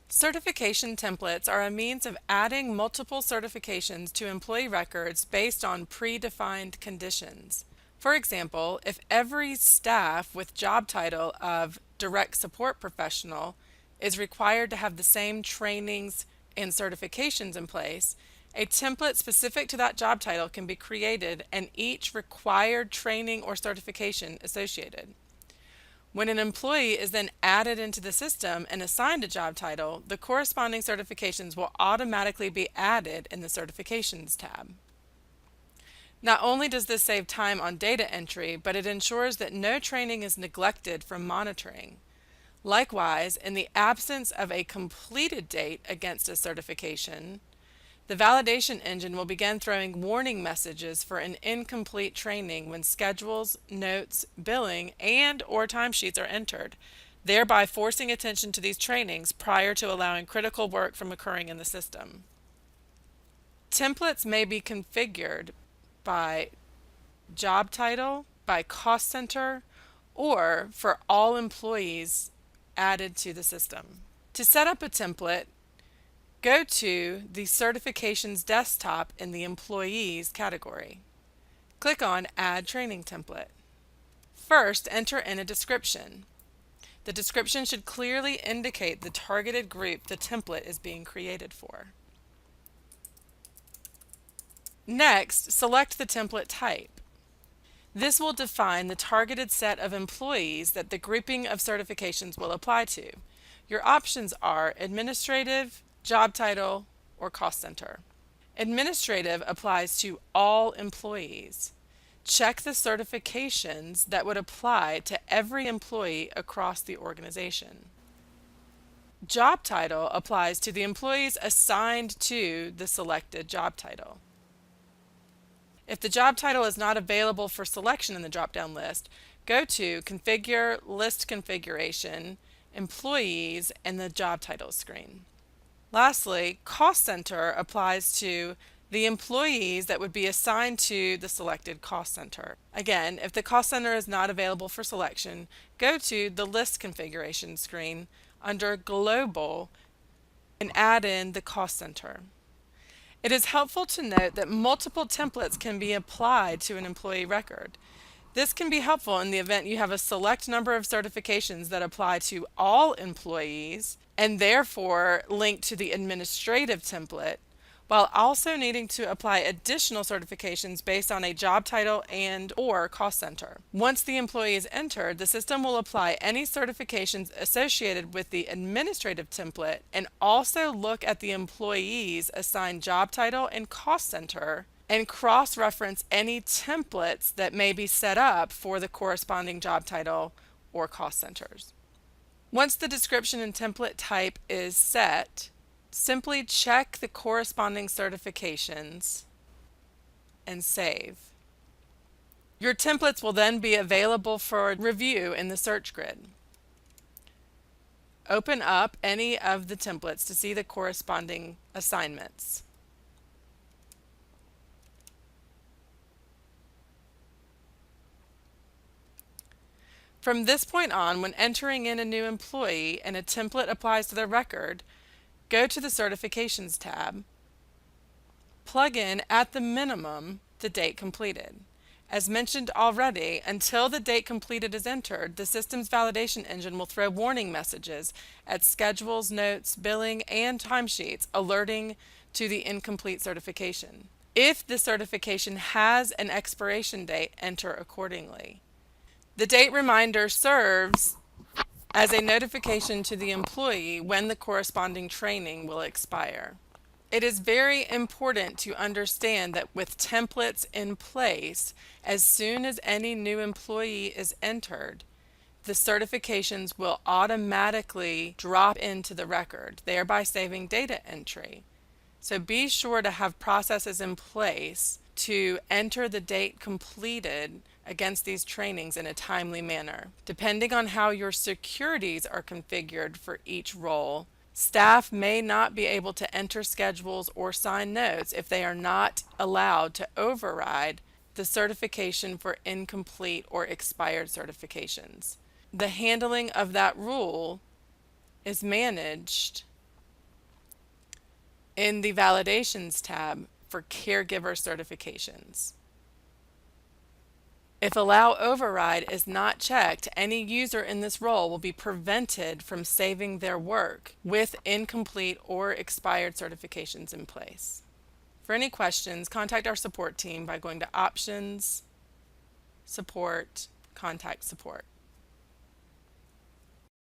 Certification templates are a means of adding multiple certifications to employee records based on predefined conditions. For example, if every staff with job title of direct support professional is required to have the same trainings and certifications in place, a template specific to that job title can be created and each required training or certification associated. When an employee is then added into the system and assigned a job title, the corresponding certifications will automatically be added in the Certifications tab. Not only does this save time on data entry, but it ensures that no training is neglected from monitoring. Likewise, in the absence of a completed date against a certification, the validation engine will begin throwing warning messages for an incomplete training when schedules, notes, billing, and/or timesheets are entered, thereby forcing attention to these trainings prior to allowing critical work from occurring in the system. Templates may be configured by job title, by cost center, or for all employees added to the system. To set up a template, go to the Certifications desktop in the Employees category. Click on Add Training Template. First, enter in a description. The description should clearly indicate the targeted group the template is being created for. Next, select the template type. This will define the targeted set of employees that the grouping of certifications will apply to. Your options are Administrative, Job Title, or Cost Center. Administrative applies to all employees. Check the certifications that would apply to every employee across the organization. Job Title applies to the employees assigned to the selected job title. If the job title is not available for selection in the drop-down list, go to Configure, List Configuration, Employees, and the Job Title screen. Lastly, Cost Center applies to the employees that would be assigned to the selected cost center. Again, if the cost center is not available for selection, go to the List Configuration screen under Global and add in the cost center. It is helpful to note that multiple templates can be applied to an employee record. This can be helpful in the event you have a select number of certifications that apply to all employees and therefore link to the administrative template, while also needing to apply additional certifications based on a job title and/or cost center. Once the employee is entered, the system will apply any certifications associated with the administrative template and also look at the employee's assigned job title and cost center and cross-reference any templates that may be set up for the corresponding job title or cost centers. Once the description and template type is set, simply check the corresponding certifications and save. Your templates will then be available for review in the search grid. Open up any of the templates to see the corresponding assignments. From this point on, when entering in a new employee and a template applies to their record, go to the Certifications tab, plug in at the minimum the date completed. As mentioned already, until the date completed is entered, the system's validation engine will throw warning messages at schedules, notes, billing, and timesheets alerting to the incomplete certification. If the certification has an expiration date, enter accordingly. The date reminder serves as a notification to the employee when the corresponding training will expire. It is very important to understand that with templates in place, as soon as any new employee is entered, the certifications will automatically drop into the record, thereby saving data entry. So be sure to have processes in place to enter the date completed against these trainings in a timely manner. Depending on how your securities are configured for each role, staff may not be able to enter schedules or sign notes if they are not allowed to override the certification for incomplete or expired certifications. The handling of that rule is managed in the Validations tab for Caregiver Certifications. If Allow Override is not checked, any user in this role will be prevented from saving their work with incomplete or expired certifications in place. For any questions, contact our support team by going to Options, Support, Contact Support.